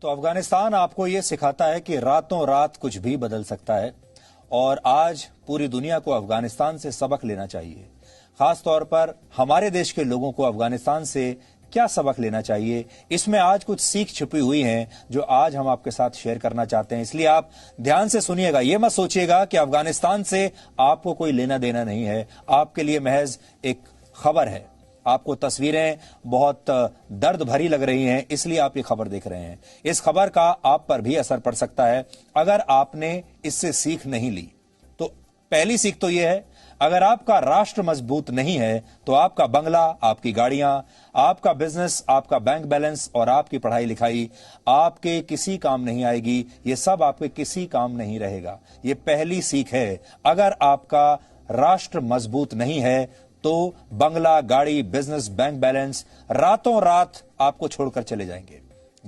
तो अफगानिस्तान आपको ये सिखाता है कि रातों रात कुछ भी बदल सकता है और आज पूरी दुनिया को अफगानिस्तान से सबक लेना चाहिए। खास तौर पर हमारे देश के लोगों को अफगानिस्तान से क्या सबक लेना चाहिए, इसमें आज कुछ सीख छुपी हुई हैं जो आज हम आपके साथ शेयर करना चाहते हैं। इसलिए आप ध्यान से सुनिएगा। यह मत सोचिएगा कि अफगानिस्तान से आपको कोई लेना देना नहीं है। आपके लिए महज एक खबर है। आपको तस्वीरें बहुत दर्द भरी लग रही हैं, इसलिए आप ये खबर देख रहे हैं। इस खबर का आप पर भी असर पड़ सकता है अगर आपने इससे सीख नहीं ली। तो पहली सीख तो यह है, अगर आपका राष्ट्र मजबूत नहीं है तो आपका बंगला, आपकी गाड़ियां, आपका बिजनेस, आपका बैंक बैलेंस और आपकी पढ़ाई लिखाई आपके किसी काम नहीं आएगी। ये सब आपके किसी काम नहीं रहेगा। ये पहली सीख है। अगर आपका राष्ट्र मजबूत नहीं है तो बंगला, गाड़ी, बिजनेस, बैंक बैलेंस रातों रात आपको छोड़कर चले जाएंगे।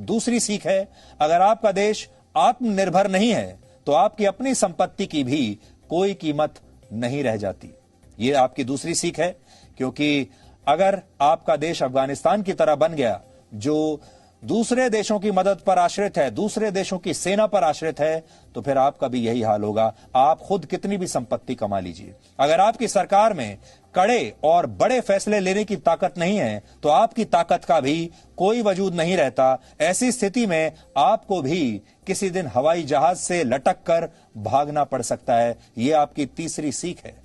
दूसरी सीख है, अगर आपका देश आत्मनिर्भर नहीं है तो आपकी अपनी संपत्ति की भी कोई कीमत नहीं रह जाती। यह आपकी दूसरी सीख है, क्योंकि अगर आपका देश अफगानिस्तान की तरह बन गया जो दूसरे देशों की मदद पर आश्रित है, दूसरे देशों की सेना पर आश्रित है, तो फिर आपका भी यही हाल होगा। आप खुद कितनी भी संपत्ति कमा लीजिए, अगर आपकी सरकार में कड़े और बड़े फैसले लेने की ताकत नहीं है तो आपकी ताकत का भी कोई वजूद नहीं रहता। ऐसी स्थिति में आपको भी किसी दिन हवाई जहाज से लटक कर भागना पड़ सकता है। यह आपकी तीसरी सीख है।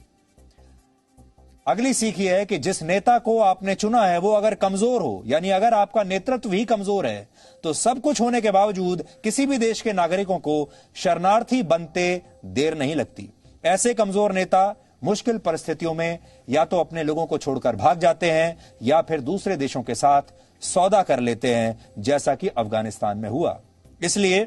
अगली सीख यह है कि जिस नेता को आपने चुना है वो अगर कमजोर हो, यानी अगर आपका नेतृत्व ही कमजोर है, तो सब कुछ होने के बावजूद किसी भी देश के नागरिकों को शरणार्थी बनते देर नहीं लगती। ऐसे कमजोर नेता मुश्किल परिस्थितियों में या तो अपने लोगों को छोड़कर भाग जाते हैं या फिर दूसरे देशों के साथ सौदा कर लेते हैं, जैसा कि अफगानिस्तान में हुआ। इसलिए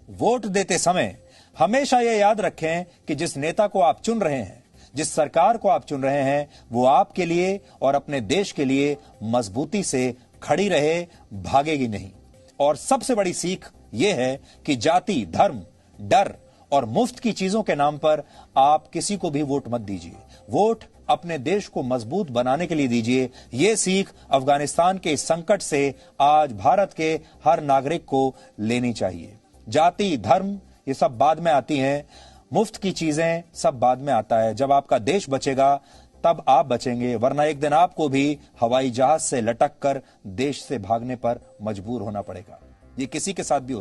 वोट देते समय हमेशा यह याद रखें कि जिस नेता को आप चुन रहे हैं, जिस सरकार को आप चुन रहे हैं, वो आपके लिए और अपने देश के लिए मजबूती से खड़ी रहे, भागेगी नहीं। और सबसे बड़ी सीख यह है कि जाति, धर्म, डर और मुफ्त की चीजों के नाम पर आप किसी को भी वोट मत दीजिए। वोट अपने देश को मजबूत बनाने के लिए दीजिए। यह सीख अफगानिस्तान के इस संकट से आज भारत के हर नागरिक को लेनी चाहिए। जाति, धर्म ये सब बाद में आती हैं, मुफ्त की चीजें सब बाद में आता है। जब आपका देश बचेगा तब आप बचेंगे, वरना एक दिन आपको भी हवाई जहाज से लटक कर देश से भागने पर मजबूर होना पड़ेगा। ये किसी के साथ भी हो